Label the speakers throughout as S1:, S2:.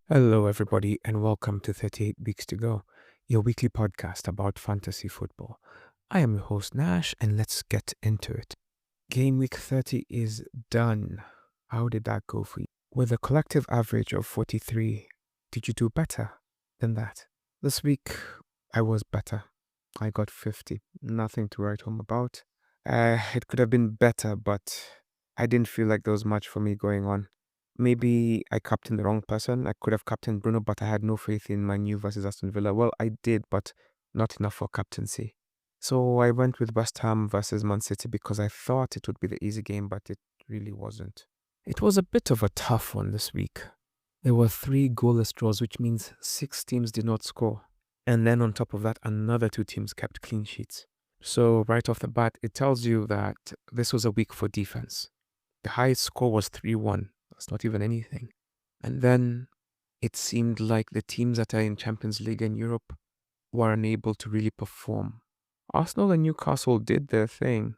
S1: Hello, everybody, and welcome to 38 Weeks to Go, your weekly podcast about fantasy football. I am your host, Nash, and let's get into it. Game week 30 is done. How did that go for you? With a collective average of 43, did you do better than that? This week, I was better. I got 50. Nothing to write home about. It could have been better, but I didn't feel like there was much for me going on. Maybe I captained the wrong person. I could have captained Bruno, but I had no faith in Man U versus Aston Villa. Well, I did, but not enough for captaincy. So I went with West Ham versus Man City because I thought it would be the easy game, but it really wasn't. It was a bit of a tough one this week. There were 3 goalless draws, which means 6 teams did not score. And then on top of that, another 2 teams kept clean sheets. So right off the bat, it tells you that this was a week for defense. The highest score was 3-1. That's not even anything. And then it seemed like the teams that are in Champions League and Europe were unable to really perform. Arsenal and Newcastle did their thing,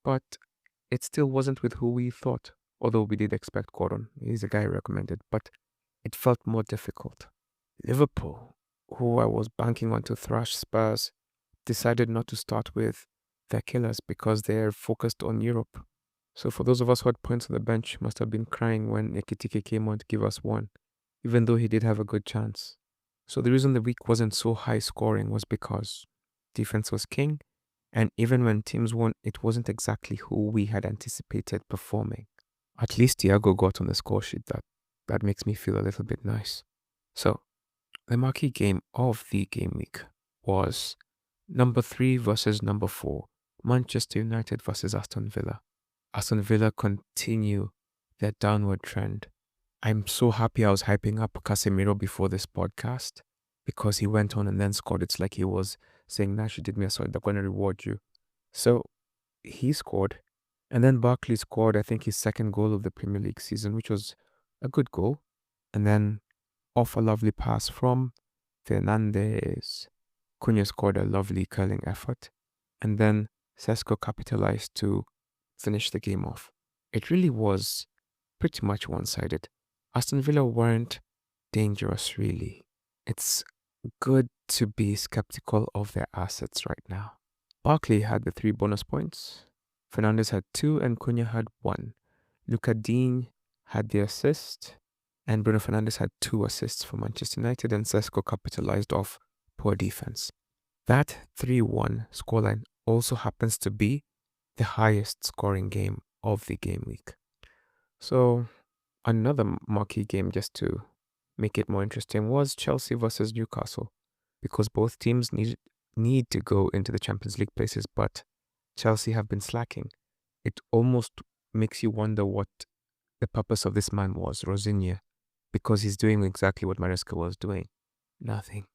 S1: but it still wasn't with who we thought, although we did expect Gordon. He's the guy I recommended, but it felt more difficult. Liverpool, who I was banking on to thrash Spurs, decided not to start with their killers because they're focused on Europe. So for those of us who had points on the bench, must have been crying when Ekitike came on to give us one, even though he did have a good chance. So the reason the week wasn't so high scoring was because defense was king, and even when teams won, it wasn't exactly who we had anticipated performing. At least Thiago got on the score sheet. That makes me feel a little bit nice. So the marquee game of the game week was number 3 versus number 4, Manchester United versus Aston Villa. Aston Villa continue their downward trend. I'm so happy I was hyping up Casemiro before this podcast because he went on and then scored. It's like he was saying, Nash, you did me a solid, they're going to reward you. So he scored. And then Barkley scored, I think, his second goal of the Premier League season, which was a good goal. And then off a lovely pass from Fernandes, Cunha scored a lovely curling effort. And then Sesko capitalized to finish the game off. It really was pretty much one-sided. Aston Villa weren't dangerous, really. It's good to be skeptical of their assets right now. Barkley had the 3 bonus points. Fernandes had 2 and Cunha had 1. Luka Dean had the assist. And Bruno Fernandes had 2 assists for Manchester United, and Sesko capitalized off poor defense. That 3-1 scoreline also happens to be the highest scoring game of the game week. So another marquee game, just to make it more interesting, was Chelsea versus Newcastle, because both teams need to go into the Champions League places, but Chelsea have been slacking. It almost makes you wonder what the purpose of this man was, Rosinha, because he's doing exactly what Maresca was doing. Nothing.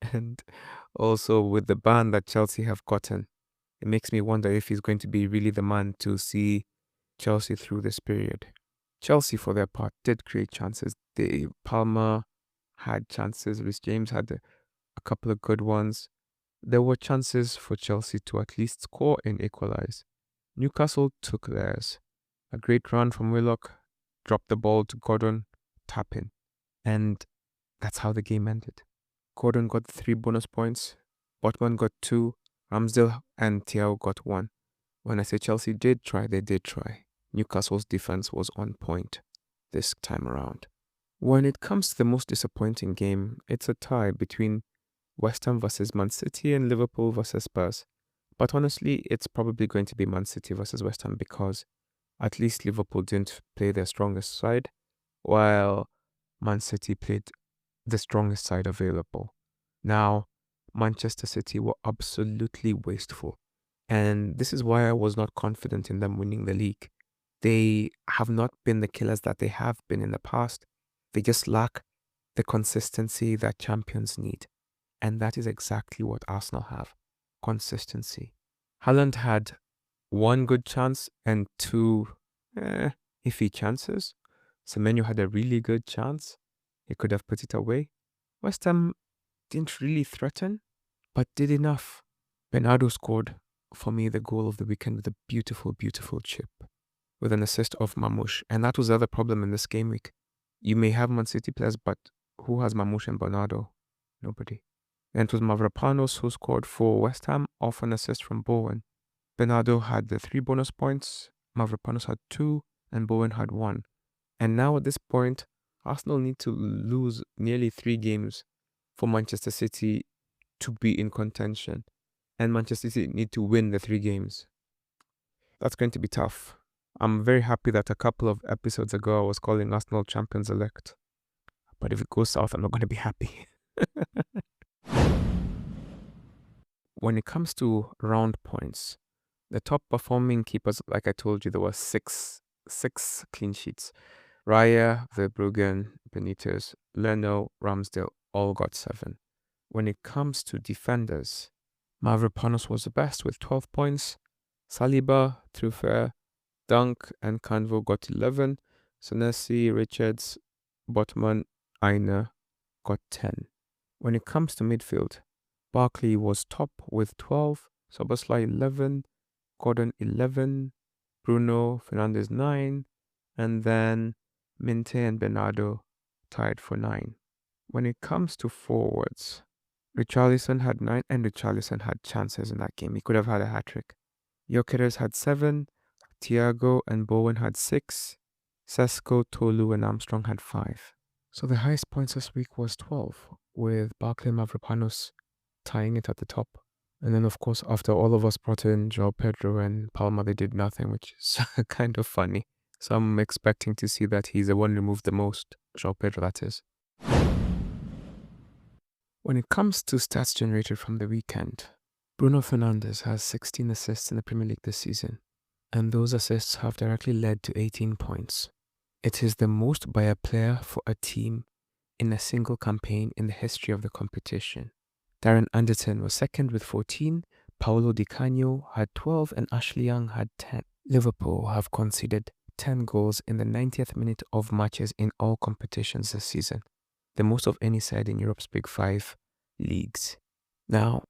S1: And also with the ban that Chelsea have gotten, it makes me wonder if he's going to be really the man to see Chelsea through this period. Chelsea, for their part, did create chances. Palmer had chances. Rhys James had a couple of good ones. There were chances for Chelsea to at least score and equalize. Newcastle took theirs. A great run from Willock, dropped the ball to Gordon, tap in. And that's how the game ended. Gordon got 3 bonus points. Botman got 2. Ramsdale and Thiago got 1. When I say Chelsea did try, they did try. Newcastle's defense was on point this time around. When it comes to the most disappointing game, it's a tie between West Ham versus Man City and Liverpool versus Spurs. But honestly, it's probably going to be Man City versus West Ham because at least Liverpool didn't play their strongest side, while Man City played the strongest side available. Now, Manchester City were absolutely wasteful. And this is why I was not confident in them winning the league. They have not been the killers that they have been in the past. They just lack the consistency that champions need. And that is exactly what Arsenal have. Consistency. Haaland had 1 good chance and 2 iffy chances. Semenyo had a really good chance. He could have put it away. West Ham didn't really threaten, but did enough. Bernardo scored, for me, the goal of the weekend with a beautiful, beautiful chip with an assist of Mamouche. And that was the other problem in this game week. You may have Man City players, but who has Mamouche and Bernardo? Nobody. And it was Mavropanos who scored for West Ham off an assist from Bowen. Bernardo had the 3 bonus points, Mavropanos had 2, and Bowen had 1. And now at this point, Arsenal need to lose nearly 3 games for Manchester City to be in contention. And Manchester City need to win the 3 games. That's going to be tough. I'm very happy that a couple of episodes ago I was calling Arsenal champions-elect. But if it goes south, I'm not going to be happy. When it comes to round points, the top performing keepers, like I told you, there were six clean sheets. Raya, Verbruggen, Benitez, Leno, Ramsdale all got 7. When it comes to defenders, Mavropanos was the best with 12 points. Saliba, Truffert, Dunk and Canvo got 11. Senesi, Richards, Botman, Aina got 10. When it comes to midfield, Barkley was top with 12, Szoboszlai 11, Gordon 11, Bruno, Fernandes 9, and then Minte and Bernardo tied for 9. When it comes to forwards, Richarlison had 9, and Richarlison had chances in that game. He could have had a hat-trick. Gyökeres had 7, Thiago and Bowen had 6, Sesko, Tolu and Armstrong had 5. So the highest points this week was 12, with Barkley and Mavropanos tying it at the top. And then, of course, after all of us brought in Joao, Pedro and Palma, they did nothing, which is kind of funny. So I'm expecting to see that he's the one removed the most. Joao Pedro, that is. When it comes to stats generated from the weekend, Bruno Fernandes has 16 assists in the Premier League this season, and those assists have directly led to 18 points. It is the most by a player for a team in a single campaign in the history of the competition. Darren Anderton was second with 14, Paolo Di Canio had 12, and Ashley Young had 10. Liverpool have conceded 10 goals in the 90th minute of matches in all competitions this season, the most of any side in Europe's Big 5 leagues. Now,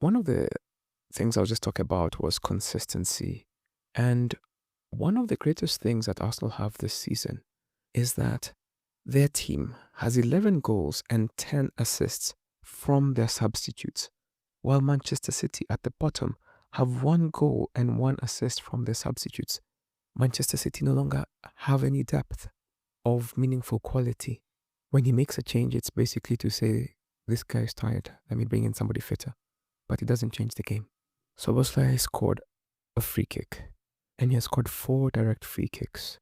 S1: one of the things I'll just talk about was consistency. And one of the greatest things that Arsenal have this season is that their team has 11 goals and 10 assists from their substitutes, while Manchester City at the bottom have 1 goal and 1 assist from their substitutes. Manchester City no longer have any depth of meaningful quality. When he makes a change, it's basically to say, this guy is tired, let me bring in somebody fitter. But it doesn't change the game. Szoboszlai scored a free kick, and he has scored 4 direct free kicks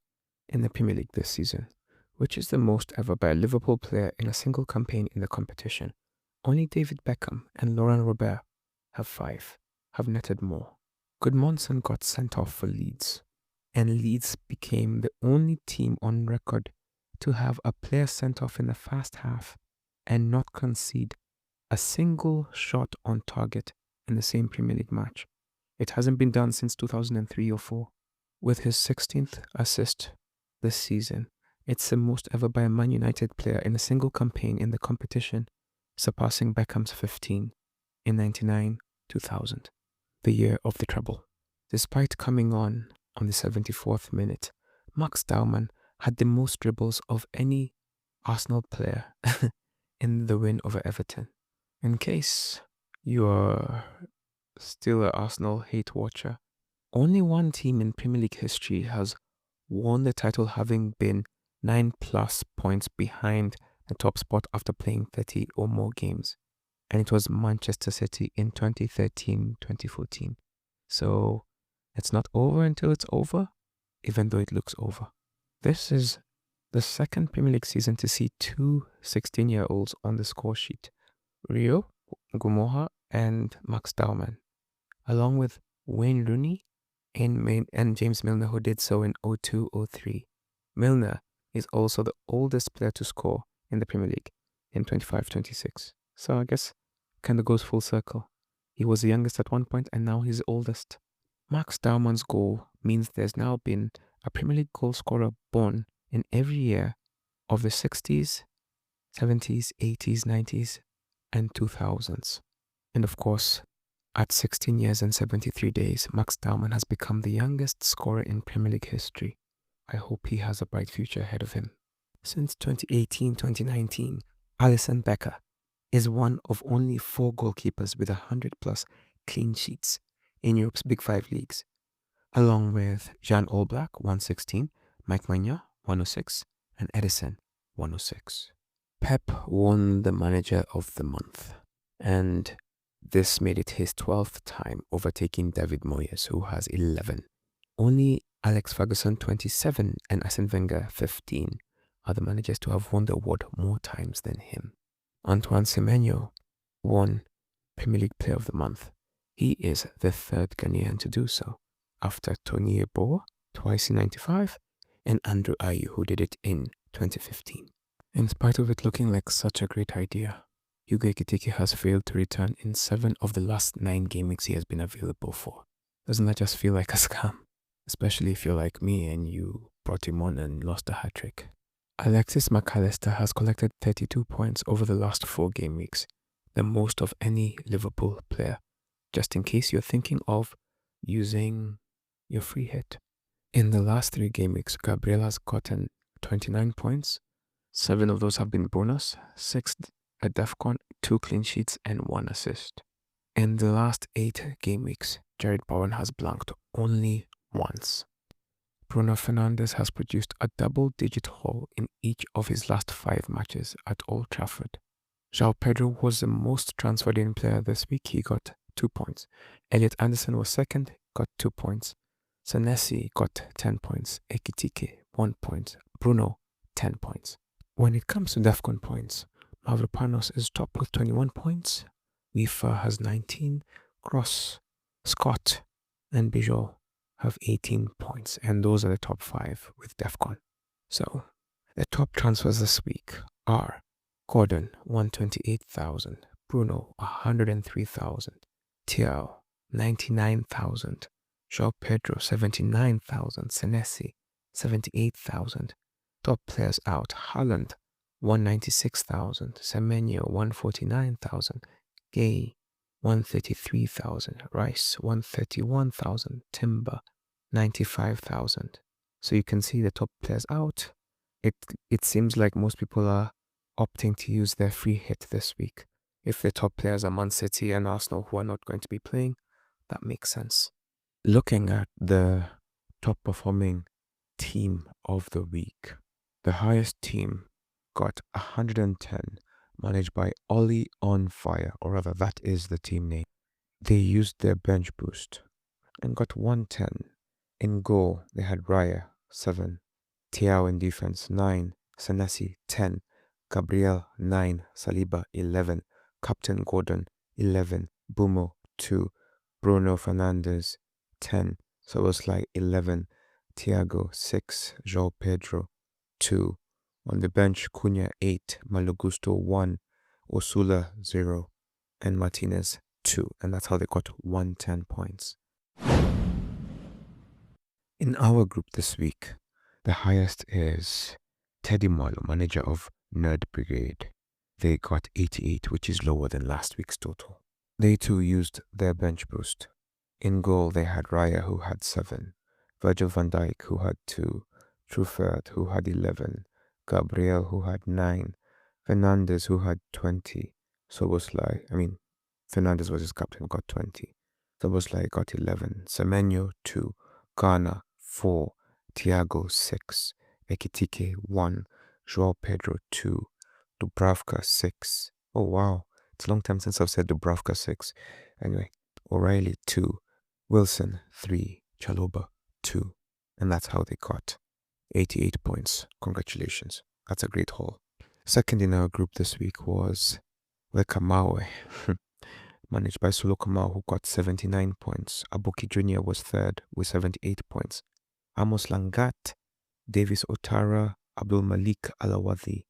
S1: in the Premier League this season, which is the most ever by a Liverpool player in a single campaign in the competition. Only David Beckham and Laurent Robert have netted more. Gudmundsson got sent off for Leeds, and Leeds became the only team on record to have a player sent off in the first half and not concede a single shot on target in the same Premier League match. It hasn't been done since 2003 or 4. With his 16th assist this season, it's the most ever by a Man United player in a single campaign in the competition, surpassing Beckham's 15 in 99-2000, the year of the treble. Despite coming on the 74th minute, Max Daumann had the most dribbles of any Arsenal player in the win over Everton. In case you are still an Arsenal hate watcher, only one team in Premier League history has won the title having been 9+ points behind the top spot after playing 30 or more games, and it was Manchester City in 2013-2014. So it's not over until it's over, even though it looks over. This is the second Premier League season to see 2 16-year-olds on the score sheet, Rio Gumoha and Max Daumann, along with Wayne Rooney and James Milner, who did so in 02-03. Milner is also the oldest player to score in the Premier League in 25-26. So I guess kind of goes full circle. He was the youngest at one point and now he's the oldest. Max Daumann's goal means there's now been a Premier League goal scorer born in every year of the 60s, 70s, 80s, 90s, and 2000s. And of course, at 16 years and 73 days, Max Daumann has become the youngest scorer in Premier League history. I hope he has a bright future ahead of him. Since 2018-2019, Alisson Becker is one of only 4 goalkeepers with 100+ clean sheets in Europe's Big 5 leagues, along with Jan Oblak 116, Mike Maignan 106, and Edison 106. Pep won the Manager of the Month, and this made it his 12th time, overtaking David Moyes, who has 11. Only Alex Ferguson 27 and Arsene Wenger 15 are the managers to have won the award more times than him. Antoine Semenyo won Premier League Player of the Month. He is the 3rd Ghanaian to do so, after Tony Eboa twice in 95 and Andrew Ayew, who did it in 2015. In spite of it looking like such a great idea, Hugo Ekitike has failed to return in 7 of the last 9 game weeks he has been available for. Doesn't that just feel like a scam? Especially if you're like me and you brought him on and lost a hat-trick. Alexis McAllister has collected 32 points over the last 4 game weeks, the most of any Liverpool player, just in case you're thinking of using your free hit. In the last 3 game weeks, Gabriel has gotten 29 points. 7 of those have been bonus, 6 a DEFCON, 2 clean sheets, and 1 assist. In the last 8 game weeks, Jared Bowen has blanked only once. Bruno Fernandes has produced a double-digit haul in each of his last 5 matches at Old Trafford. Joao Pedro was the most transferred in player this week. He got 2 points. Elliot Anderson was 2nd, got 2 points. Senesi got 10 points. Ekitike 1 point. Bruno 10 points. When it comes to DEFCON points, Mavropanos is top with 21 points. Wifa has 19. Cross, Scott, and Bijou have 18 points, and those are the top 5 with DEFCON. So, the top transfers this week are Gordon 128,000, Bruno 103,000, Joao 99,000, Joao Pedro 79,000, Senesi 78,000. Top players out: Haaland 196,000, Semenyo 149,000, Gay 133,000, Rice 131,000, Timber 95,000. So you can see the top players out. It seems like most people are opting to use their free hit this week. If the top players are Man City and Arsenal, who are not going to be playing, that makes sense. Looking at the top performing team of the week, the highest team got 110, managed by Ollie on Fire, or rather that is the team name. They used their bench boost and got 110. In goal, they had Raya 7, Joao in defense 9, Senesi 10, Gabriel 9, Saliba 11, Captain Gordon 11, Bumo 2, Bruno Fernandes 10, Szoboszlai 11, Thiago 6, Joao Pedro 2. On the bench, Cunha 8, Malagusto 1, Osula 0, and Martinez 2. And that's how they got 110 points. In our group this week, the highest is Teddy Marlow, manager of Nerd Brigade. They got 88, which is lower than last week's total. They too used their bench boost. In goal, they had Raya, who had 7, Virgil van Dijk, who had 2, Truffert, who had 11, Gabriel, who had 9, Fernandes, who had 20, Fernandes was his captain, got 20, Szoboszlai got 11, Semenyo 2, Ghana 4, Thiago 6, Ekitike 1, Joao Pedro 2, Dubravka 6. Oh wow, it's a long time since I've said Dubravka 6. Anyway, O'Reilly 2, Wilson 3, Chaloba 2, and that's how they got 88 points. Congratulations. That's a great haul. Second in our group this week was Wekamawe, managed by Solo Kamau, who got 79 points. Aboki Jr. was 3rd with 78 points. Amos Langat, Davis Otara, Abdul Malik Alawadhi,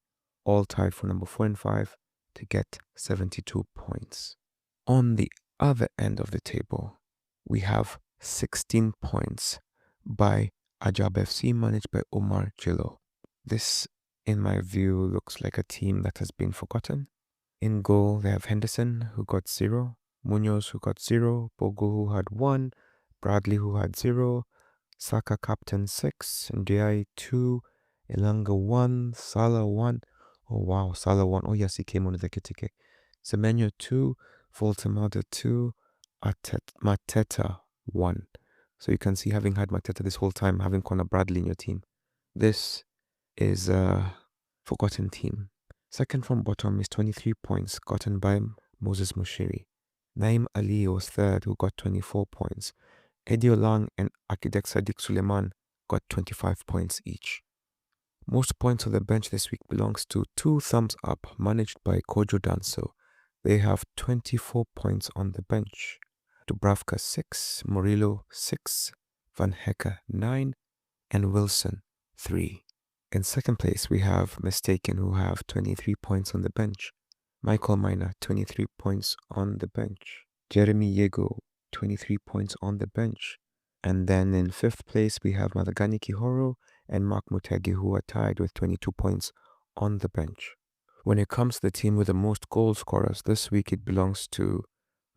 S1: all tied for number 4 and 5 to get 72 points. On the other end of the table, we have 16 points by Ajab FC, managed by Omar Jilo. This, in my view, looks like a team that has been forgotten. In goal, they have Henderson, who got 0, Munoz, who got 0, Bogo, who had 1, Bradley, who had 0, Saka captain 6, Ndiaye 2, Elanga 1, Salah 1. Oh wow, Salah 1. Oh yes, he came on with Ekitike. Semenyo 2, Voltemada 2, Mateta 1. So you can see, having had Mateta this whole time, having Conor Bradley in your team, this is a forgotten team. Second from bottom is 23 points gotten by Moses Mushiri. Naim Ali was third, who got 24 points. Eddie Lang and Akidek Sadiq Suleiman got 25 points each. Most points on the bench this week belongs to Two Thumbs Up, managed by Kojo Danso. They have 24 points on the bench. Dubravka 6, Murillo 6, Van Hecke 9, and Wilson 3. In second place, we have Mistaken, who have 23 points on the bench. Michael Miner, 23 points on the bench. Jeremy Yego, 23 points on the bench. And then in fifth place, we have Madagani Kihoro and Mark Mutegi, who are tied with 22 points on the bench. When it comes to the team with the most goal scorers this week, it belongs to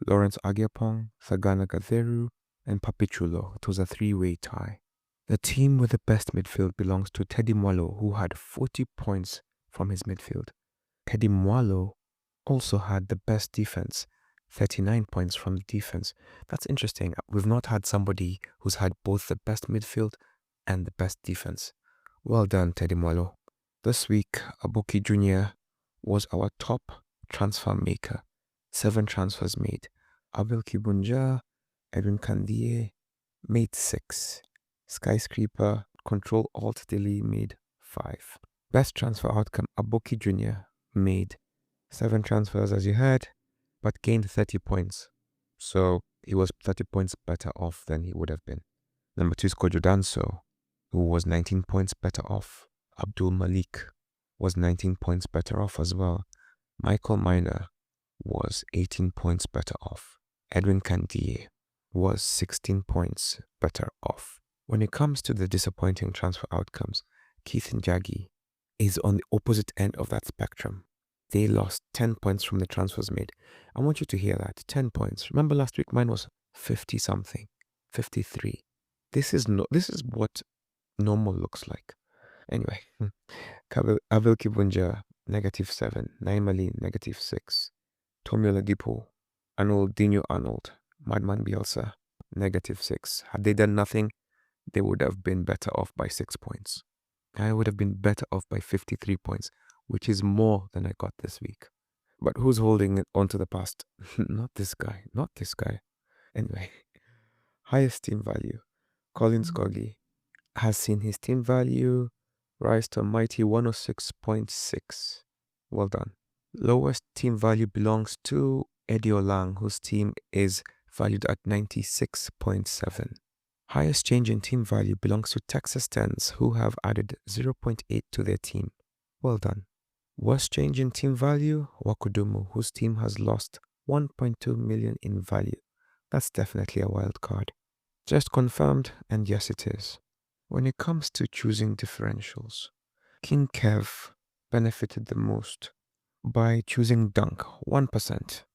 S1: Lawrence Agyapong, Thagana Gatheru, and Papichulo. It was a three-way tie. The team with the best midfield belongs to Teddy Mwalo, who had 40 points from his midfield. Teddy Mwalo also had the best defense, 39 points from the defense. That's interesting. We've not had somebody who's had both the best midfield and the best defense. Well done, Teddy Mwalo. This week, Aboki Jr. was our top transfer maker. 7 transfers made. Abel Kibunja, Edwin Kandie made 6. Skyscraper, Control Alt Delete made 5. Best transfer outcome, Aboki Jr. made 7 transfers, as you heard, but gained 30 points. So he was 30 points better off than he would have been. Number 2 is Kojo Danso, who was 19 points better off. Abdul Malik was 19 points better off as well. Michael Miner was 18 points better off. Edwin Kandie was 16 points better off. When it comes to the disappointing transfer outcomes, Keith Njagi is on the opposite end of that spectrum. They lost 10 points from the transfers made. I want you to hear that. 10 points. Remember last week mine was 50 something, 53. This is what normal looks like. Anyway, Abel Kibunja, -7. Naimali, -6. Tommy Oladipo, Dino Arnold, Madman Bielsa, -6. Had they done nothing, they would have been better off by 6 points. I would have been better off by 53 points, which is more than I got this week. But who's holding it onto the past? Not this guy. Not this guy. Anyway, highest team value. Colin Scoggy has seen his team value rise to a mighty 106.6. Well done. Lowest team value belongs to Eddie Lang, whose team is valued at 96.7. Highest change in team value belongs to Texas Tens, who have added 0.8 to their team. Well done. Worst change in team value, Wakudumu, whose team has lost 1.2 million in value. That's definitely a wild card. Just confirmed, and yes it is. When it comes to choosing differentials, King Kev benefited the most by choosing Dunk, 1%.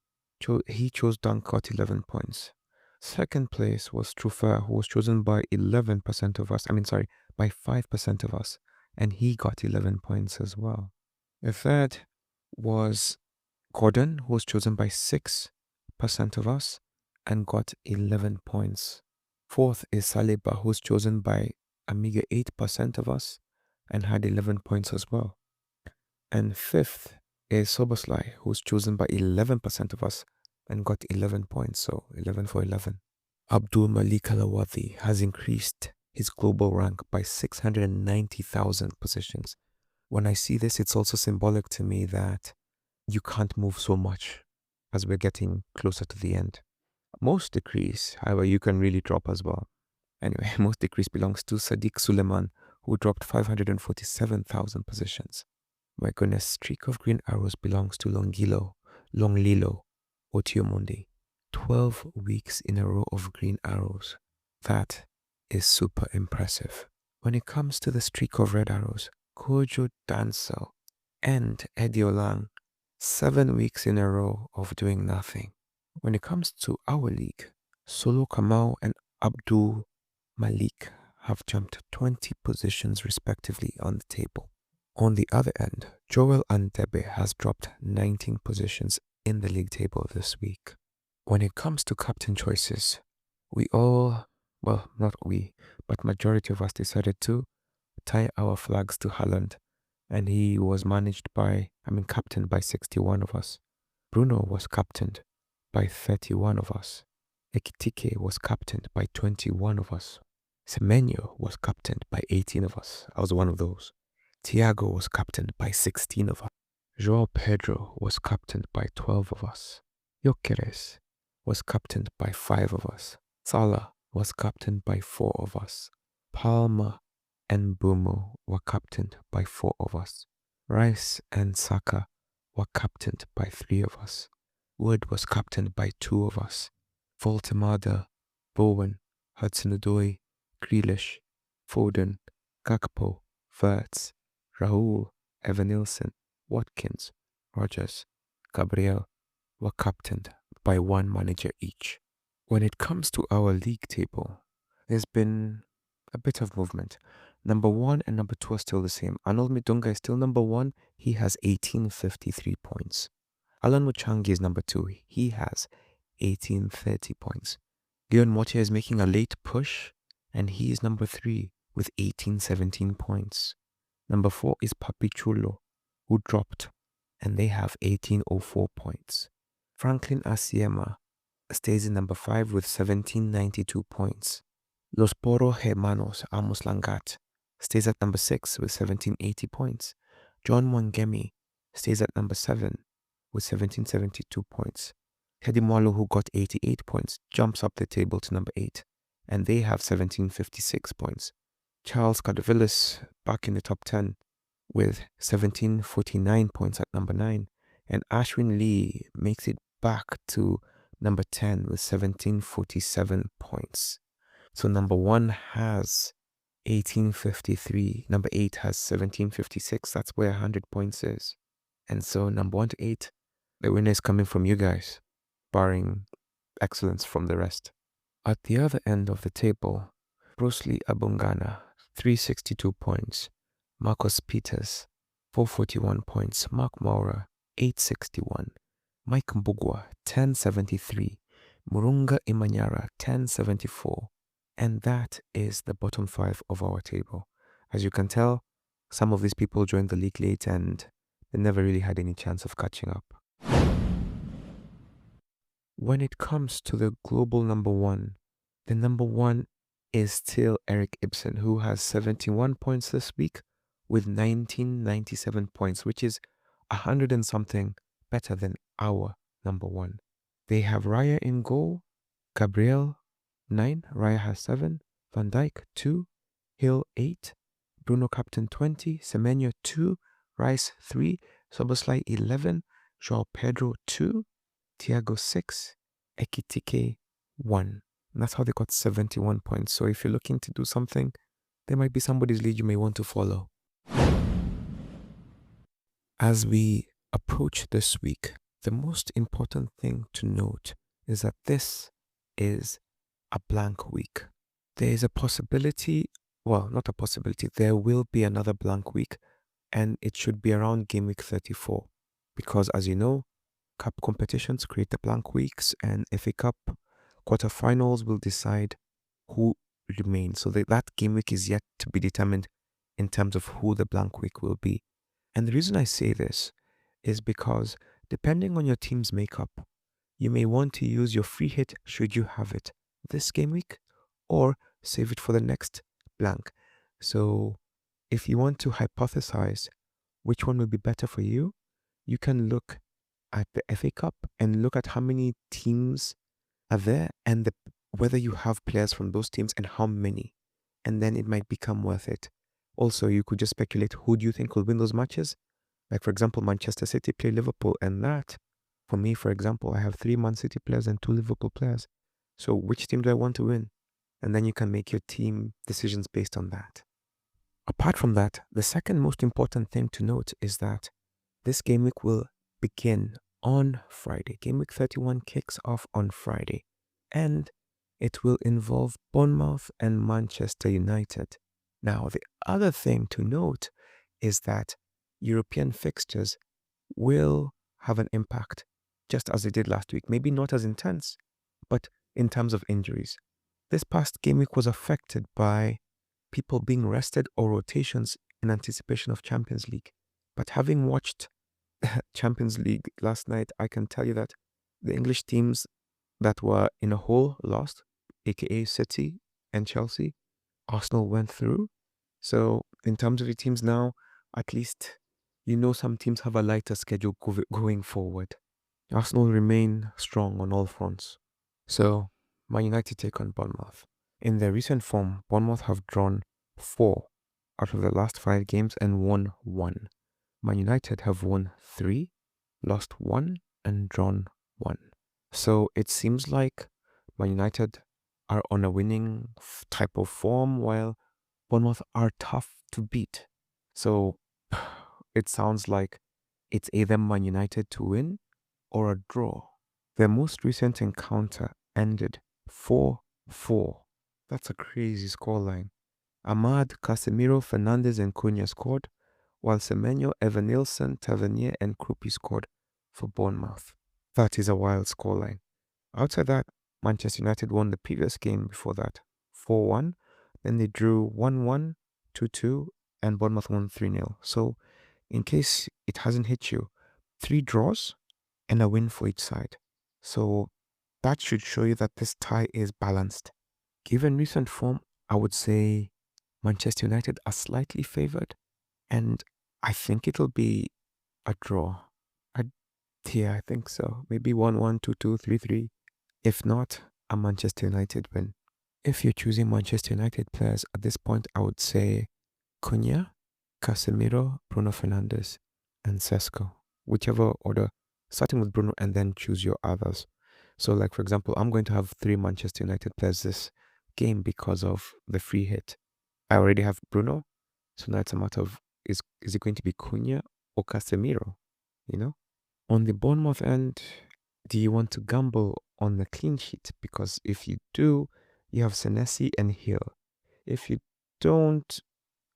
S1: He chose Dunk, got 11 points. Second place was Trufer, who was chosen by 11% of us. By 5% of us. And he got 11 points as well. The third was Gordon, who was chosen by 6% of us and got 11 points. Fourth is Saliba, who was chosen by a meager 8% of us and had 11 points as well. And fifth is Szoboszlai, who was chosen by 11% of us and got 11 points, so 11 for 11. Abdul Malik Alawadhi has increased his global rank by 690,000 positions. When I see this, it's also symbolic to me that you can't move so much as we're getting closer to the end. Most decrease, however, you can really drop as well. Anyway, most decrease belongs to Sadiq Suleiman, who dropped 547,000 positions. My goodness, streak of green arrows belongs to Longlilo Otiomundi. 12 weeks in a row of green arrows. That is super impressive. When it comes to the streak of red arrows, Kojo Danso and Eddie Lang, 7 weeks in a row of doing nothing. When it comes to our league, Solo Kamau and Abdul Malik have jumped 20 positions respectively on the table. On the other end, Joel and Debe has dropped 19 positions in the league table this week. When it comes to captain choices, we all, well, not we, but majority of us decided to tie our flags to Haaland, and he was captained by 61 of us. Bruno was captained by 31 of us. Ekitike was captained by 21 of us. Semenyo was captained by 18 of us. I was one of those. Thiago was captained by 16 of us. Joao Pedro was captained by 12 of us. Gyökeres was captained by 5 of us. Salah was captained by 4 of us. Palmer and Bruno were captained by 4 of us. Rice and Saka were captained by 3 of us. Wood was captained by 2 of us. Voltemada, Bowen, Hudson-Odoi, Grealish, Foden, Gakpo, Wirtz, Raul, Evanilson, Watkins, Rodgers, Gabriel were captained by 1 manager each. When it comes to our league table, there's been a bit of movement. Number 1 and number 2 are still the same. Arnold Midunga is still number 1. He has 1853 points. Alan Muchangi is number 2. He has 1830 points. Leon Motia is making a late push, and he is number 3 with 1817 points. Number 4 is Papi Chulo, who dropped, and they have 1804 points. Franklin Asiema stays in number 5 with 1792 points. Los Poro Hermanos Amos Langat stays at number 6 with 1780 points. John Mwangemi stays at number 7 with 1772 points. Teddy Mwalo, who got 88 points, jumps up the table to number 8, and they have 1756 points. Charles Cardavillis back in the top 10 with 1749 points at number 9, and Ashwin Lee makes it back to number 10 with 1747 points. So number 1 has 1853, number 8 has 1756, that's where 100 points is. And so number 1 to 8, the winner is coming from you guys, barring excellence from the rest. At the other end of the table, Bruce Lee Abungana, 362 points. Marcos Peters, 441 points. Mark Maurer, 861. Mike Mbugwa, 1073. Murunga Imanyara, 1074. And that is the bottom 5 of our table. As you can tell, some of these people joined the league late and they never really had any chance of catching up. When it comes to the global number 1, the number 1 is still Eric Ibsen, who has 71 points this week with 1997 points, which is 100 and something better than our number 1. They have Raya in goal, Gabriel 9, Raya has 7, Van Dijk 2, Hill 8, Bruno captain 20, Semenyo 2, Rice 3, Szoboszlai 11, Joao Pedro 2, Thiago 6, Ekitike 1. And that's how they got 71 points. So if you're looking to do something, there might be somebody's lead you may want to follow. As we approach this week, the most important thing to note is that this is a blank week. There is a possibility, well, not a possibility, there will be another blank week, and it should be around game week 34. Because as you know, cup competitions create the blank weeks, and FA Cup quarterfinals will decide who remains. So that game week is yet to be determined in terms of who the blank week will be. And the reason I say this is because depending on your team's makeup, you may want to use your free hit should you have it this game week or save it for the next blank. So if you want to hypothesize which one will be better for you, you can look at the FA Cup and look at how many teams are there and whether you have players from those teams and how many, and then it might become worth it. Also, you could just speculate who do you think will win those matches. Like for example, Manchester City play Liverpool, and that, for me, for example, I have 3 Man City players and 2 Liverpool players. So which team do I want to win? And then you can make your team decisions based on that. Apart from that, the second most important thing to note is that this game week will begin on Friday. Game week 31 kicks off on Friday. And It will involve Bournemouth and Manchester United. Now, the other thing to note is that European fixtures will have an impact, just as they did last week. Maybe not as intense, but in terms of injuries. This past game week was affected by people being rested or rotations in anticipation of Champions League. But having watched Champions League last night, I can tell you that the English teams that were in a hole lost, aka City and Chelsea. Arsenal went through. So in terms of the teams now, at least you know some teams have a lighter schedule going forward. Arsenal remain strong on all fronts. So Man United take on Bournemouth. In their recent form, Bournemouth have drawn 4 out of the last 5 games and won 1. Man United have won 3, lost 1, and drawn 1. So it seems like Man United are on a winning type of form, while Bournemouth are tough to beat. So it sounds like it's either Man United to win or a draw. Their most recent encounter ended 4-4. That's a crazy scoreline. Ahmad, Casemiro, Fernandes, and Cunha scored, while Semenyo, Evanilson, Tavernier, and Krupi scored for Bournemouth. That is a wild scoreline. Outside that, Manchester United won the previous game before that, 4-1. Then they drew 1-1, 2-2, and Bournemouth won 3-0. So, in case it hasn't hit you, 3 draws and a win for each side. So, that should show you that this tie is balanced. Given recent form, I would say Manchester United are slightly favored, and I think it'll be a draw. I think so. Maybe 1-1, 2-2, 3-3. If not, a Manchester United win. If you're choosing Manchester United players at this point, I would say Cunha, Casemiro, Bruno Fernandes, and Sesko. Whichever order, starting with Bruno and then choose your others. So, like for example, I'm going to have 3 Manchester United players this game because of the free hit. I already have Bruno, so now it's a matter of is it going to be Cunha or Casemiro? You know? On the Bournemouth end, do you want to gamble on the clean sheet? Because if you do, you have Senesi and Hill. If you don't,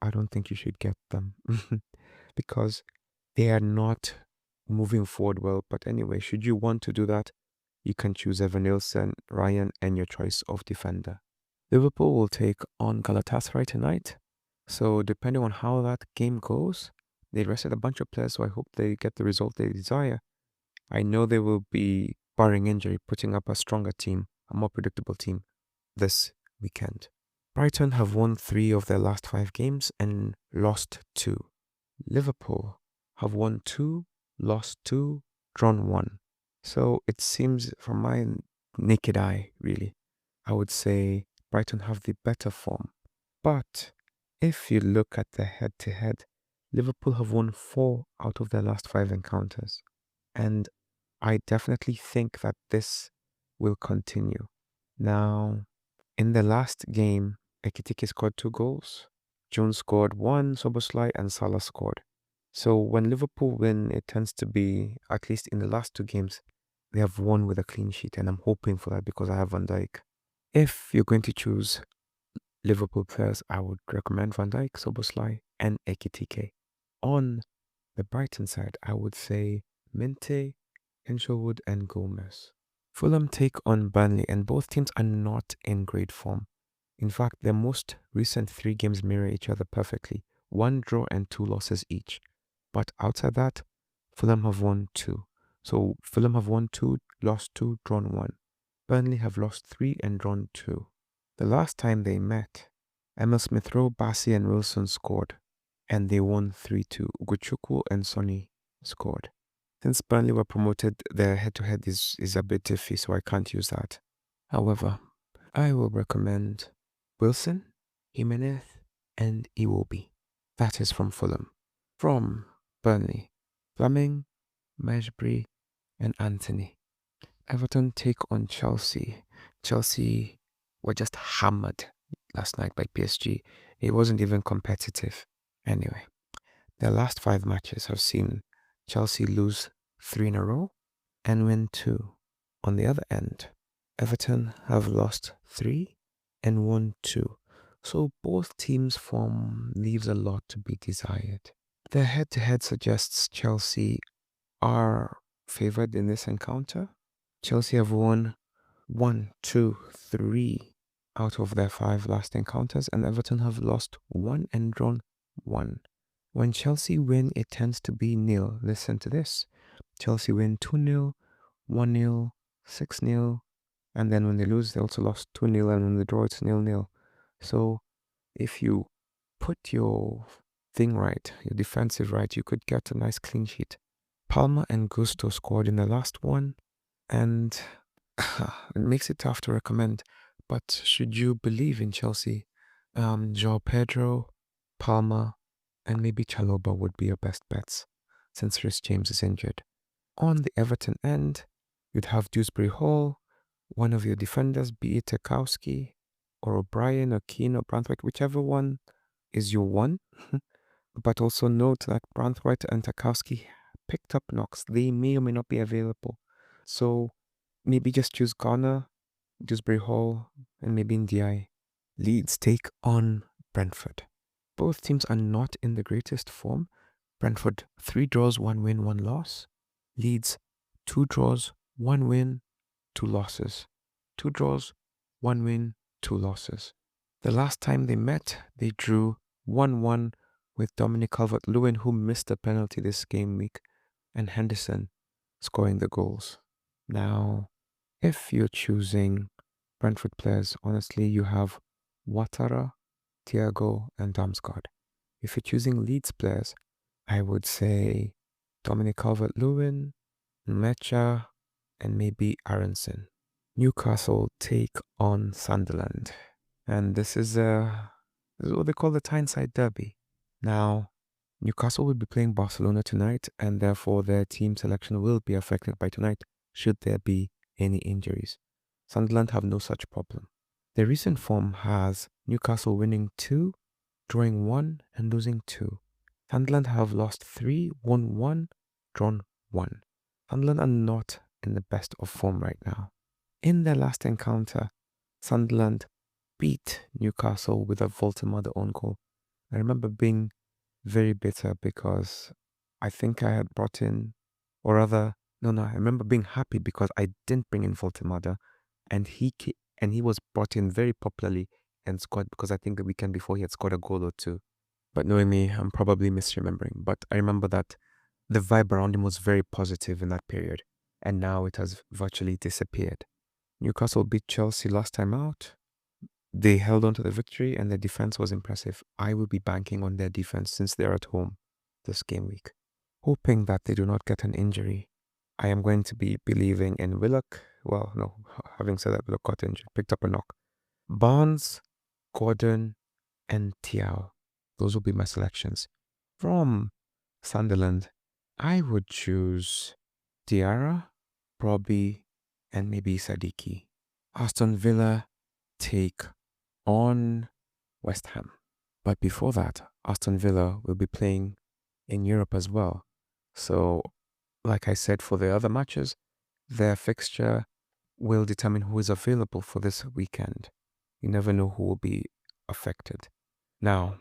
S1: I don't think you should get them because they are not moving forward well. But anyway, should you want to do that, you can choose Evanilson, Ryan, and your choice of defender. Liverpool will take on Galatasaray tonight. So depending on how that game goes, they rested a bunch of players, so I hope they get the result they desire. I know they will be, barring injury, putting up a stronger team, a more predictable team this weekend. Brighton have won 3 of their last 5 games and lost 2. Liverpool have won 2, lost 2, drawn 1. So it seems, from my naked eye, really, I would say Brighton have the better form. But if you look at the head-to-head, Liverpool have won 4 out of their last 5 encounters. And I definitely think that this will continue. Now, in the last game, Ekitike scored 2 goals. Jones scored 1, Szoboszlai, and Salah scored. So when Liverpool win, it tends to be, at least in the last 2 games, they have won with a clean sheet. And I'm hoping for that because I have Van Dijk. If you're going to choose Liverpool players, I would recommend Van Dijk, Szoboszlai, and Ekitike. On the Brighton side, I would say Minte, Hinshelwood, and Gomez. Fulham take on Burnley, and both teams are not in great form. In fact, their most recent 3 games mirror each other perfectly. 1 draw and 2 losses each. But outside that, Fulham have won 2. So Fulham have won 2, lost 2, drawn 1. Burnley have lost 3 and drawn 2. The last time they met, Emil Smith-Rowe, Bassey, and Wilson scored, and they won 3-2. Ugochukwu and Sonny scored. Since Burnley were promoted, their head-to-head is a bit iffy, so I can't use that. However, I will recommend Wilson, Jimenez, and Iwobi. That is from Fulham. From Burnley, Fleming, Mejbri, and Anthony. Everton take on Chelsea. Chelsea were just hammered last night by PSG. It wasn't even competitive. Anyway, their last 5 matches have seen Chelsea lose 3 in a row and win 2. On the other end, Everton have lost 3 and won 2. So both teams' form leaves a lot to be desired. The head-to-head suggests Chelsea are favored in this encounter. Chelsea have won 1, 2, 3 out of their 5 last encounters, and Everton have lost 1 and drawn 1. When Chelsea win, it tends to be nil. Listen to this. Chelsea win 2-0, 1-0, 6-0, and then when they lose, they also lost 2-0, and when they draw, it's 0-0. So if you put your thing right, your defensive right, you could get a nice clean sheet. Palmer and Gusto scored in the last one, and it makes it tough to recommend. But should you believe in Chelsea, Joao Pedro, Palmer, and maybe Chalobah would be your best bets since Rhys James is injured. On the Everton end, you'd have Dewsbury Hall, one of your defenders, be it Tarkowski or O'Brien or Keane or Branthwaite, whichever one is your one. But also note that Branthwaite and Tarkowski picked up knocks. They may or may not be available. So maybe just choose Garner, Dewsbury Hall, and maybe Ndiaye. Leeds take on Brentford. Both teams are not in the greatest form. Brentford 3 draws, 1 win, 1 loss. Leeds 2 draws, 1 win, 2 losses. 2 draws, 1 win, 2 losses. The last time they met, they drew 1-1 with Dominic Calvert-Lewin, who missed a penalty this game week, and Henderson scoring the goals. Now, if you're choosing Brentford players, honestly, you have Ouattara, Thiago, and Damsgaard. If you're choosing Leeds players, I would say Dominic Calvert-Lewin, Mecha, and maybe Aronson. Newcastle take on Sunderland. And this is what they call the Tyneside Derby. Now, Newcastle will be playing Barcelona tonight, and therefore their team selection will be affected by tonight should there be any injuries. Sunderland have no such problem. Their recent form has Newcastle winning 2, drawing 1, and losing 2. Sunderland have lost 3, won 1, drawn 1. Sunderland are not in the best of form right now. In their last encounter, Sunderland beat Newcastle with a Voldemort own goal. I remember being very bitter because I think I had brought in, or rather, I remember being happy because I didn't bring in Voldemort, and he was brought in very popularly and scored because I think the weekend before he had scored a goal or 2. But knowing me, I'm probably misremembering. But I remember that the vibe around him was very positive in that period, and now it has virtually disappeared. Newcastle beat Chelsea last time out. They held on to the victory, and their defense was impressive. I will be banking on their defense since they're at home this game week. Hoping that they do not get an injury, I am going to be believing in Willock. Well, no, having said that, Willock got injured, picked up a knock. Barnes, Gordon, and Tiao. Those will be my selections. From Sunderland, I would choose Diarra, Robbie, and maybe Sadiki. Aston Villa take on West Ham. But before that, Aston Villa will be playing in Europe as well. So, like I said, for the other matches, their fixture will determine who is available for this weekend. You never know who will be affected. Now,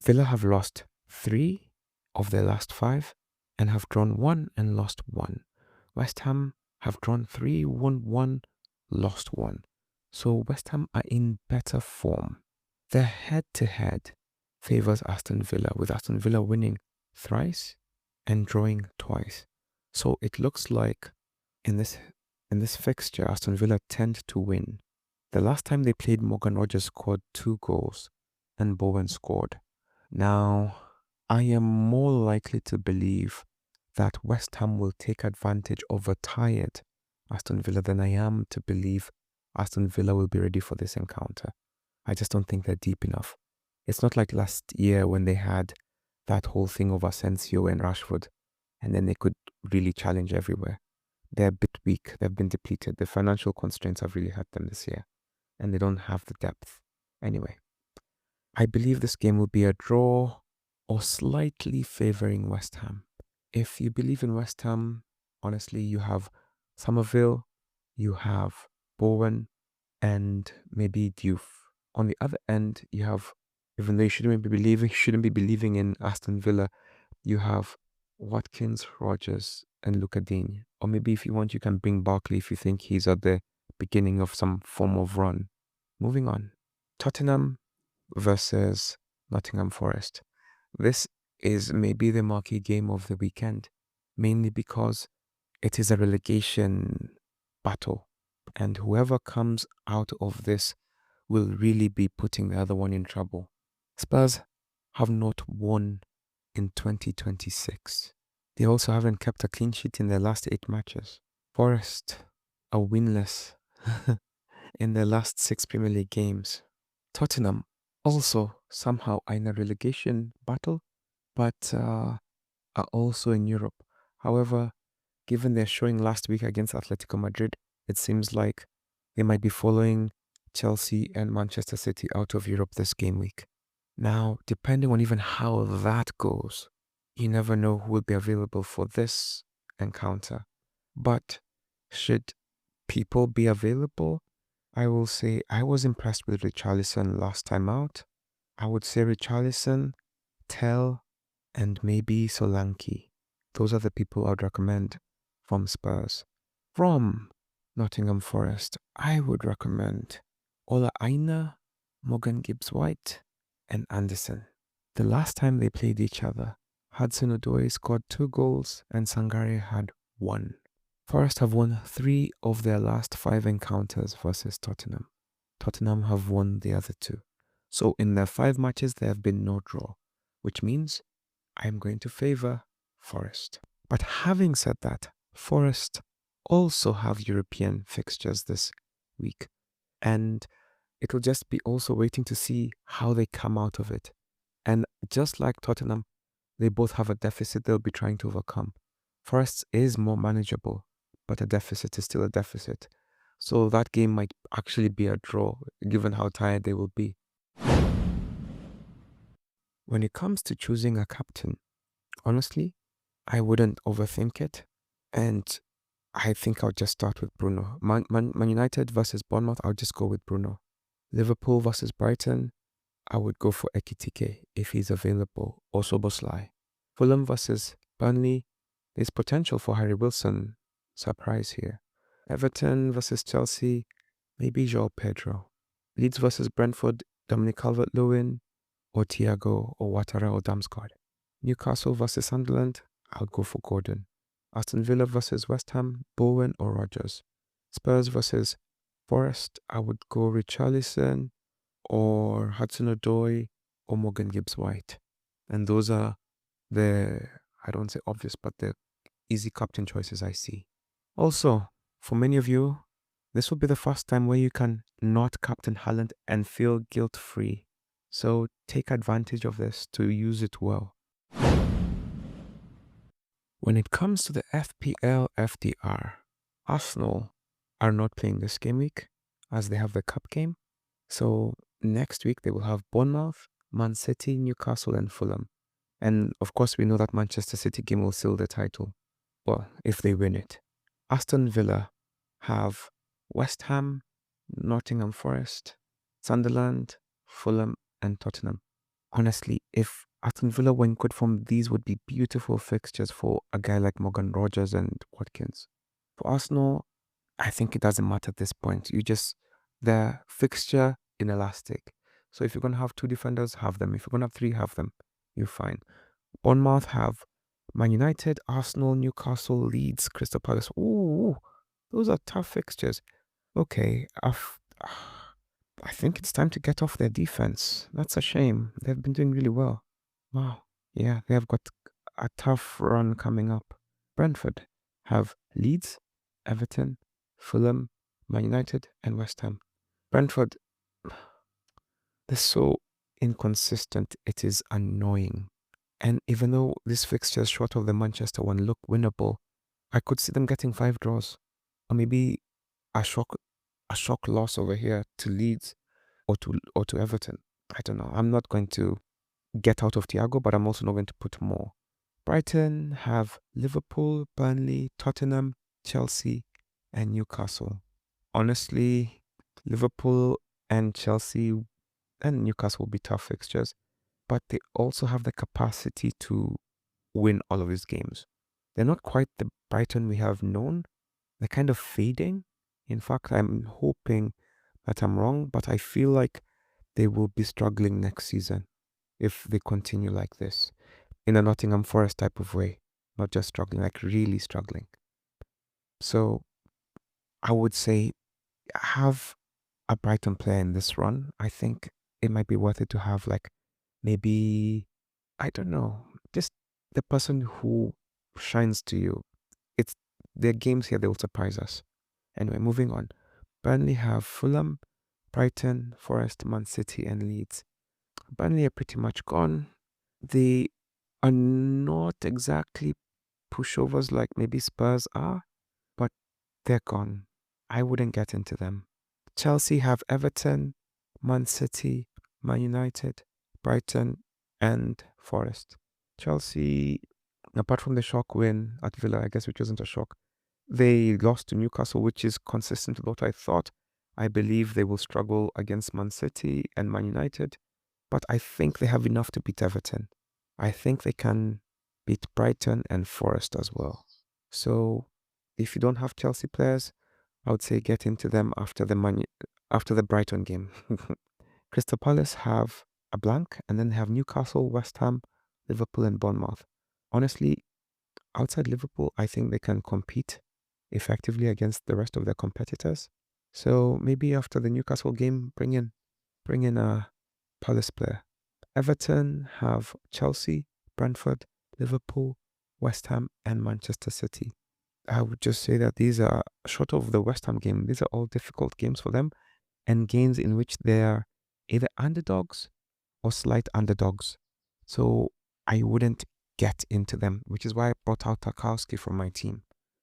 S1: Villa have lost 3 of their last 5 and have drawn 1 and lost 1. West Ham have drawn 3, won 1, lost 1. So West Ham are in better form. Their head-to-head favors Aston Villa, with Aston Villa winning thrice and drawing twice. So it looks like in this fixture, Aston Villa tend to win. The last time they played, Morgan Rodgers scored 2 goals and Bowen scored. Now, I am more likely to believe that West Ham will take advantage of a tired Aston Villa than I am to believe Aston Villa will be ready for this encounter. I just don't think they're deep enough. It's not like last year when they had that whole thing of Asensio and Rashford, and then they could really challenge everywhere. They're a bit weak. They've been depleted. The financial constraints have really hurt them this year, and they don't have the depth. Anyway, I believe this game will be a draw or slightly favoring West Ham. If you believe in West Ham, honestly, you have Somerville, you have Bowen, and maybe Diouf. On the other end, you have, even though you shouldn't be believing in Aston Villa, you have Watkins, Rodgers, and Luka Digne. Or maybe if you want, you can bring Barkley if you think he's at the beginning of some form of run. Moving on. Tottenham versus Nottingham Forest. This is maybe the marquee game of the weekend, mainly because it is a relegation battle, and whoever comes out of this will really be putting the other one in trouble. Spurs have not won in 2026. They also haven't kept a clean sheet in their last 8 matches. Forest are winless in their last 6 Premier League games. Tottenham also somehow are in a relegation battle, but are also in Europe. However, given their showing last week against Atletico Madrid, it seems like they might be following Chelsea and Manchester City out of Europe this game week. Now, depending on even how that goes, you never know who will be available for this encounter. But should people be available, I will say I was impressed with Richarlison last time out. I would say Richarlison, Tell, and maybe Solanke. Those are the people I would recommend from Spurs. From Nottingham Forest, I would recommend Ola Aina, Morgan Gibbs-White, and Anderson. The last time they played each other, Hudson-Odoi scored 2 goals and Sangare had 1. Forest have won 3 of their last 5 encounters versus Tottenham. Tottenham have won the other 2. So in their 5 matches, there have been no draw, which means I'm going to favor Forest. But having said that, Forest also have European fixtures this week, and it'll just be also waiting to see how they come out of it. And just like Tottenham, they both have a deficit they'll be trying to overcome. Forest's is more manageable, but a deficit is still a deficit. So that game might actually be a draw, given how tired they will be. When it comes to choosing a captain, honestly, I wouldn't overthink it. And I think I'll just start with Bruno. Man United versus Bournemouth, I'll just go with Bruno. Liverpool versus Brighton, I would go for Ekitike if he's available, or Szoboszlai. Fulham versus Burnley, there's potential for Harry Wilson surprise here. Everton versus Chelsea, maybe Joao Pedro. Leeds versus Brentford, Dominic Calvert-Lewin, or Thiago, or Ouattara, or Damsgaard. Newcastle versus Sunderland, I'll go for Gordon. Aston Villa versus West Ham, Bowen or Rodgers. Spurs versus Forest, I would go Richarlison or Hudson-Odoi or Morgan Gibbs-White. And those are the, I don't say obvious, but the easy captain choices I see. Also, for many of you, this will be the first time where you can not captain Haaland and feel guilt-free. So take advantage of this to use it well. When it comes to the FPL FDR, Arsenal are not playing this game week as they have the cup game. So next week they will have Bournemouth, Man City, Newcastle and Fulham. And of course we know that Manchester City game will seal the title. Well, if they win it. Aston Villa have West Ham, Nottingham Forest, Sunderland, Fulham and Tottenham. Honestly, if Aston Villa were in good form, these would be beautiful fixtures for a guy like Morgan Rodgers and Watkins. For Arsenal, I think it doesn't matter at this point. The fixture inelastic. So if you're going to have 2 defenders, have them. If you're going to have 3, have them. You're fine. Bournemouth have Man United, Arsenal, Newcastle, Leeds, Crystal Palace. Ooh, those are tough fixtures. Okay, I think it's time to get off their defense. That's a shame. They've been doing really well. Wow. Yeah, they have got a tough run coming up. Brentford have Leeds, Everton, Fulham, Man United, and West Ham. Brentford, they're so inconsistent. It is annoying. And even though this fixture is short of the Manchester one look winnable, I could see them getting 5 draws. Or maybe a shock loss over here to Leeds or to Everton. I don't know. I'm not going to get out of Thiago, but I'm also not going to put more. Brighton have Liverpool, Burnley, Tottenham, Chelsea, and Newcastle. honestly, Liverpool and Chelsea and Newcastle will be tough fixtures, but they also have the capacity to win all of these games. They're not quite the Brighton we have known. They're kind of fading. In fact, I'm hoping that I'm wrong, but I feel like they will be struggling next season if they continue like this in a Nottingham Forest type of way, not just struggling, like really struggling. So I would say have a Brighton player in this run. I think it might be worth it to have like maybe, I don't know, just the person who shines to you. It's their games here, they will surprise us. Anyway, moving on. Burnley have Fulham, Brighton, Forest, Man City, and Leeds. Burnley are pretty much gone. They are not exactly pushovers like maybe Spurs are, but they're gone. I wouldn't get into them. Chelsea have Everton, Man City, Man United, Brighton, and Forest. Chelsea, apart from the shock win at Villa, I guess, which wasn't a shock, they lost to Newcastle, which is consistent with what I thought. I believe they will struggle against Man City and Man United, but I think they have enough to beat Everton. I think they can beat Brighton and Forest as well. So if you don't have Chelsea players, I would say get into them after the Brighton game. Crystal Palace have a blank, and then they have Newcastle, West Ham, Liverpool, and Bournemouth. Honestly, outside Liverpool, I think they can compete effectively against the rest of their competitors. So maybe after the Newcastle game, bring in a Palace player. Everton have Chelsea, Brentford, Liverpool, West Ham, and Manchester City. I would just say that these are, short of the West Ham game, these are all difficult games for them, and games in which they are either underdogs or slight underdogs. So I wouldn't get into them, which is why I brought out Tarkowski from my team.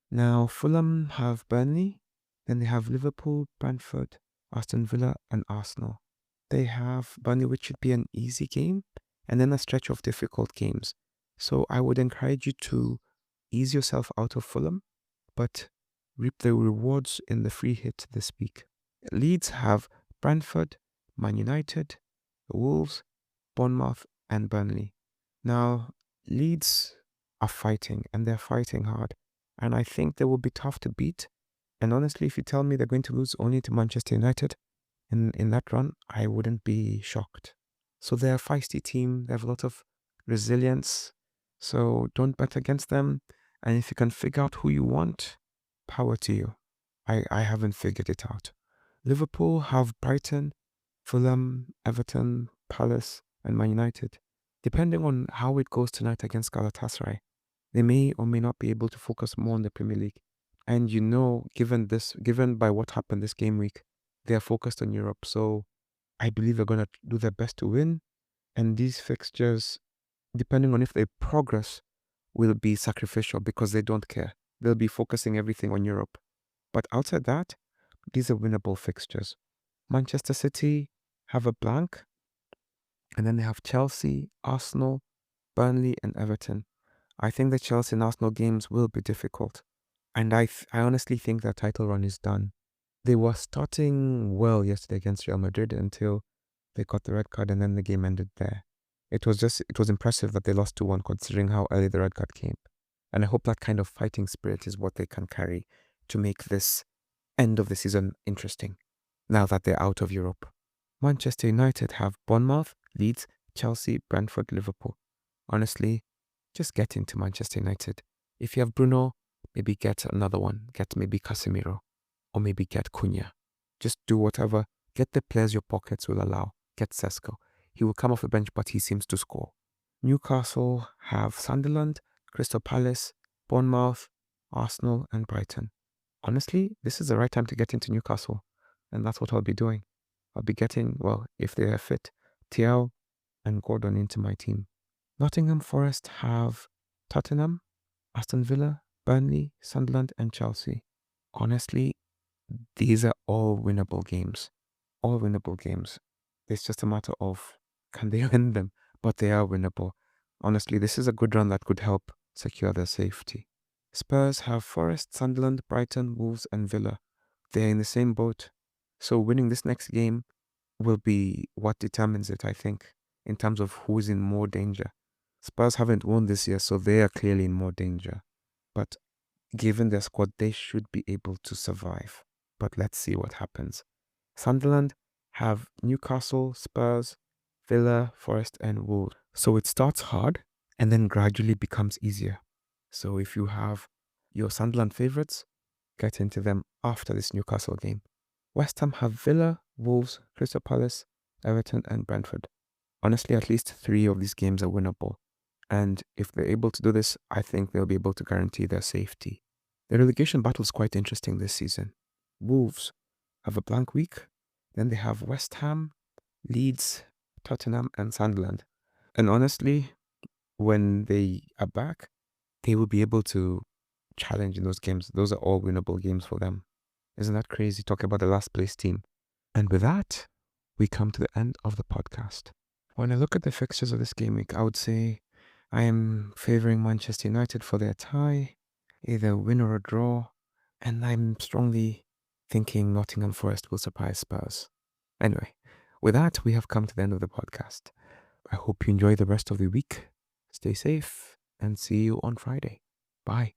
S1: Now, Fulham have Burnley, then they have Liverpool, Brentford, Aston Villa, and Arsenal. They have Burnley, which should be an easy game, and then a stretch of difficult games. So I would encourage you to ease yourself out of Fulham, but reap the rewards in the free hit this week. Leeds have Brentford, Man United, Wolves, Bournemouth, and Burnley. Now, Leeds are fighting, and they're fighting hard, and I think they will be tough to beat. And honestly, if you tell me they're going to lose only to Manchester United in that run, I wouldn't be shocked. So they're a feisty team. They have a lot of resilience. So don't bet against them. And if you can figure out who you want, power to you. I haven't figured it out. Liverpool have Brighton, Fulham, Everton, Palace, and Man United. Depending on how it goes tonight against Galatasaray, they may or may not be able to focus more on the Premier League. And given by what happened this game week, they are focused on Europe. So I believe they're going to do their best to win. And these fixtures, depending on if they progress, will be sacrificial because they don't care. They'll be focusing everything on Europe. But outside that, these are winnable fixtures. Manchester City have a blank, and then they have Chelsea, Arsenal, Burnley, and Everton. I think the Chelsea and Arsenal games will be difficult. And I honestly think that title run is done. They were starting well yesterday against Real Madrid until they got the red card, and then the game ended there. It was impressive that they lost 2-1 considering how early the red card came. And I hope that kind of fighting spirit is what they can carry to make this end of the season interesting, now that they're out of Europe. Manchester United have Bournemouth, Leeds, Chelsea, Brentford, Liverpool. Honestly, just get into Manchester United. If you have Bruno, maybe get another one. Get maybe Casemiro, or maybe get Cunha. Just do whatever. Get the players your pockets will allow. Get Sesko. He will come off the bench, but he seems to score. Newcastle have Sunderland, Crystal Palace, Bournemouth, Arsenal, and Brighton. Honestly, this is the right time to get into Newcastle, and that's what I'll be doing. I'll be getting, well, if they are fit, Tiao and Gordon into my team. Nottingham Forest have Tottenham, Aston Villa, Burnley, Sunderland, and Chelsea. Honestly, these are all winnable games. All winnable games. It's just a matter of can they win them, but they are winnable. Honestly, this is a good run that could help secure their safety. Spurs have Forest, Sunderland, Brighton, Wolves, and Villa. They're in the same boat. So winning this next game will be what determines it, I think, in terms of who's in more danger. Spurs haven't won this year, so they are clearly in more danger. But given their squad, they should be able to survive. But let's see what happens. Sunderland have Newcastle, Spurs, Villa, Forest, and Wolves. So it starts hard and then gradually becomes easier. So if you have your Sunderland favourites, get into them after this Newcastle game. West Ham have Villa, Wolves, Crystal Palace, Everton, and Brentford. Honestly, at least 3 of these games are winnable. And if they're able to do this, I think they'll be able to guarantee their safety. The relegation battle is quite interesting this season. Wolves have a blank week. Then they have West Ham, Leeds, Tottenham, and Sunderland. And honestly, when they are back, they will be able to challenge in those games. Those are all winnable games for them. Isn't that crazy? Talking about the last place team. And with that, we come to the end of the podcast. When I look at the fixtures of this game week, I would say I am favoring Manchester United for their tie, either win or a draw, and I'm strongly thinking Nottingham Forest will surprise Spurs. Anyway, with that, we have come to the end of the podcast. I hope you enjoy the rest of the week. Stay safe and see you on Friday. Bye.